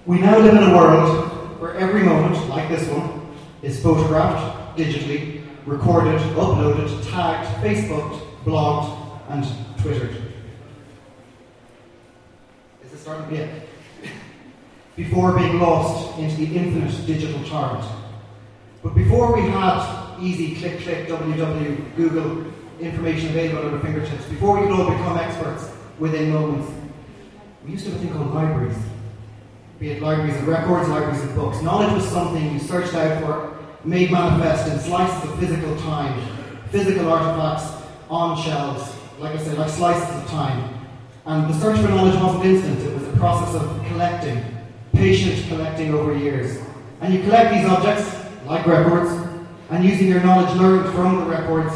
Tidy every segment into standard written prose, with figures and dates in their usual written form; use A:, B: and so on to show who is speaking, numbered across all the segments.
A: We now live in a world where every moment, like this one, is photographed, digitally, recorded, uploaded, tagged, Facebooked, blogged, and Twittered. Is this starting? Yeah. Before being lost into the infinite digital torrent. But before we had easy click, www, Google, information available at our fingertips, before we could all become experts within moments, we used to have a thing called libraries. Be it libraries of records, libraries of books. Knowledge was something you searched out for, made manifest in slices of physical time, physical artifacts on shelves, like I said, like slices of time. And the search for knowledge wasn't instant, it was a process of collecting, patient collecting over years. And you collect these objects, like records, and using your knowledge learned from the records,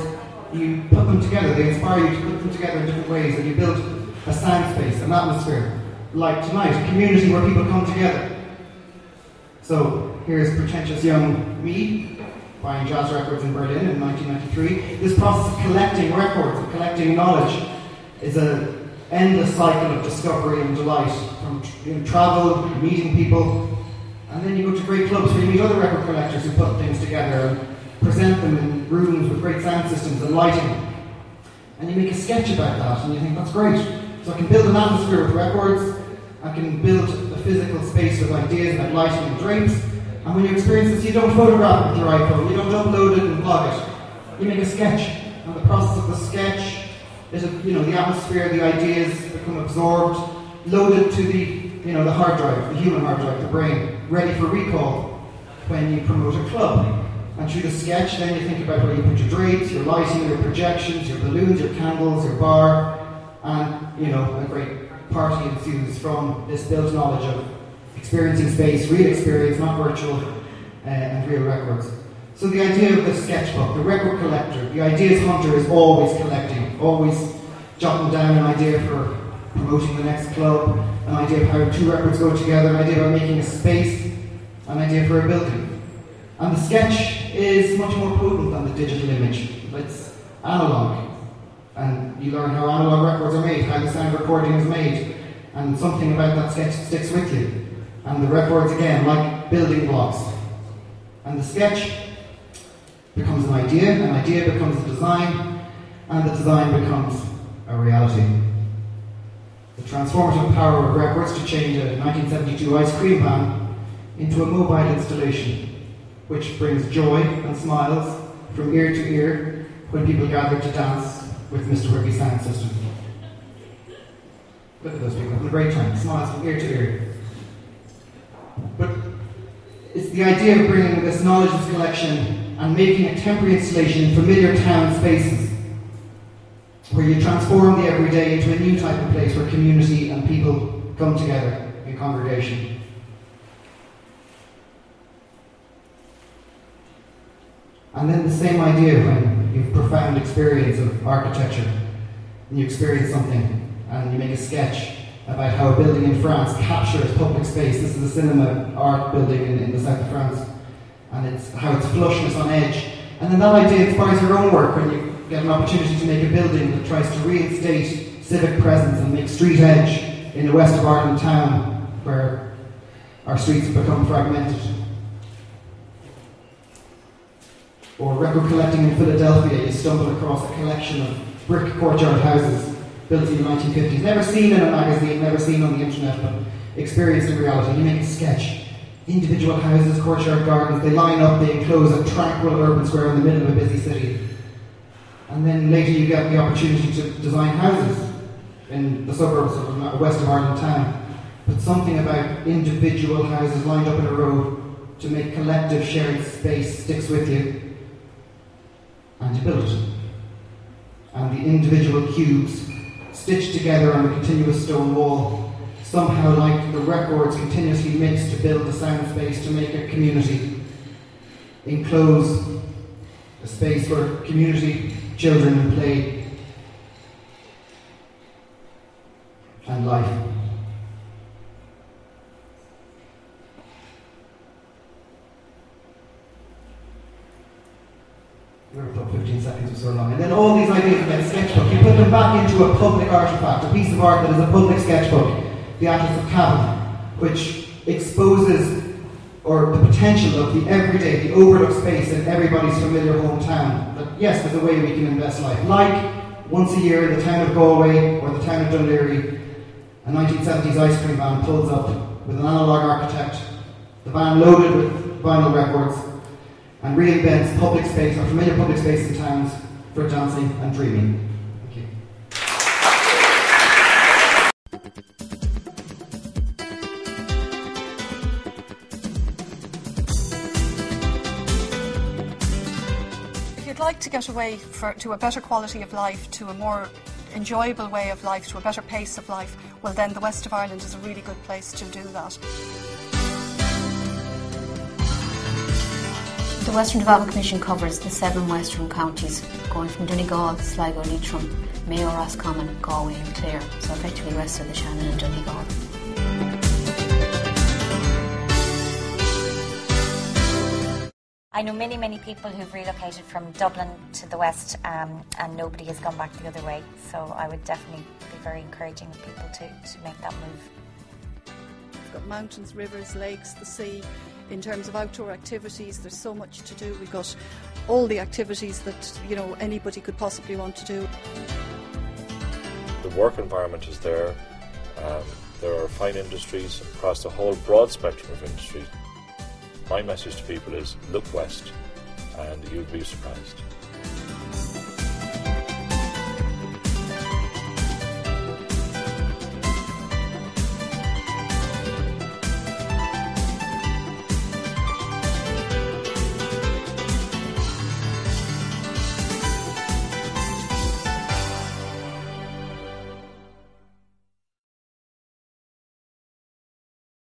A: you put them together, they inspire you to put them together in different ways, and you build a sound space, an atmosphere. Like tonight, a community where people come together. So here's pretentious young me buying jazz records in Berlin in 1993. This process of collecting records, of collecting knowledge, is an endless cycle of discovery and delight. From travel, meeting people, and then you go to great clubs where you meet other record collectors who put things together and present them in rooms with great sound systems and lighting. And you make a sketch about that, and you think, that's great. So I can build an atmosphere with records, I can build a physical space with ideas about lighting and drapes, and when you experience this, you don't photograph it with your iPhone, you don't upload it and blog it. You make a sketch, and the process of the sketch is, the atmosphere, the ideas become absorbed, loaded to the hard drive, the human hard drive, the brain, ready for recall when you promote a club. And through the sketch, then you think about where you put your drapes, your lighting, your projections, your balloons, your candles, your bar, and, a great party ensues from this built knowledge of experiencing space, real experience, not virtual, and real records. So the idea of the sketchbook, the record collector, the ideas hunter is always collecting, always jotting down an idea for promoting the next club, an idea of how two records go together, an idea about making a space, an idea for a building. And the sketch is much more potent than the digital image. It's analogue. And you learn how analog records are made, how the sound recording is made, and something about that sketch sticks with you. And the records, again, like building blocks. And the sketch becomes an idea becomes a design, and the design becomes a reality. The transformative power of records to change a 1972 ice cream van into a mobile installation, which brings joy and smiles from ear to ear when people gather to dance with Mr. Whippy Soundsystem. Look at those people, having a great time, smiles from ear to ear. But it's the idea of bringing this knowledge, this collection, and making a temporary installation in familiar town spaces, where you transform the everyday into a new type of place where community and people come together in congregation. And then the same idea when you have profound experience of architecture, and you experience something, and you make a sketch about how a building in France captures public space. This is a cinema art building in the south of France, and it's how it's flushness on edge. And then that idea inspires your own work when you get an opportunity to make a building that tries to reinstate civic presence and make street edge in the west of Ireland town, where our streets have become fragmented. Or record collecting in Philadelphia, you stumble across a collection of brick courtyard houses built in the 1950s. Never seen in a magazine, never seen on the internet, but experienced in reality. You make a sketch. Individual houses, courtyard gardens, they line up, they enclose a tranquil urban square in the middle of a busy city. And then later you get the opportunity to design houses in the suburbs of west of Ireland town. But something about individual houses lined up in a row to make collective shared space sticks with you. And you build it. And the individual cubes stitched together on a continuous stone wall, somehow like the records continuously mixed to build the sound space to make a community. Enclose a space where community, children play, and life. Never thought 15 seconds was so long. And then all these ideas about sketchbook, you put them back into a public artifact, a piece of art that is a public sketchbook, the Atlas of Cavan, which exposes or the potential of the everyday, the overlooked space in everybody's familiar hometown. That yes, there's a way we can invest life. Like once a year, the town of Galway or the town of Dún Laoghaire, a 1970s ice cream van pulls up with an analogue architect, the van loaded with vinyl records, and reinvents public space or familiar public space in towns for dancing and dreaming. Thank you.
B: If you'd like to get away to a better quality of life, to a more enjoyable way of life, to a better pace of life, well then the West of Ireland is a really good place to do that.
C: The Western Development Commission covers the 7 western counties, going from Donegal, Sligo, Leitrim, Mayo, Roscommon, Galway and Clare, so effectively west of the Shannon and Donegal.
D: I know many people who've relocated from Dublin to the west and nobody has gone back the other way, so I would definitely be very encouraging of people to make that move.
B: We've got mountains, rivers, lakes, the sea. In terms of outdoor activities, there's so much to do. We've got all the activities that anybody could possibly want to do.
E: The work environment is there. There are fine industries across the whole broad spectrum of industries. My message to people is look west and you'll be surprised.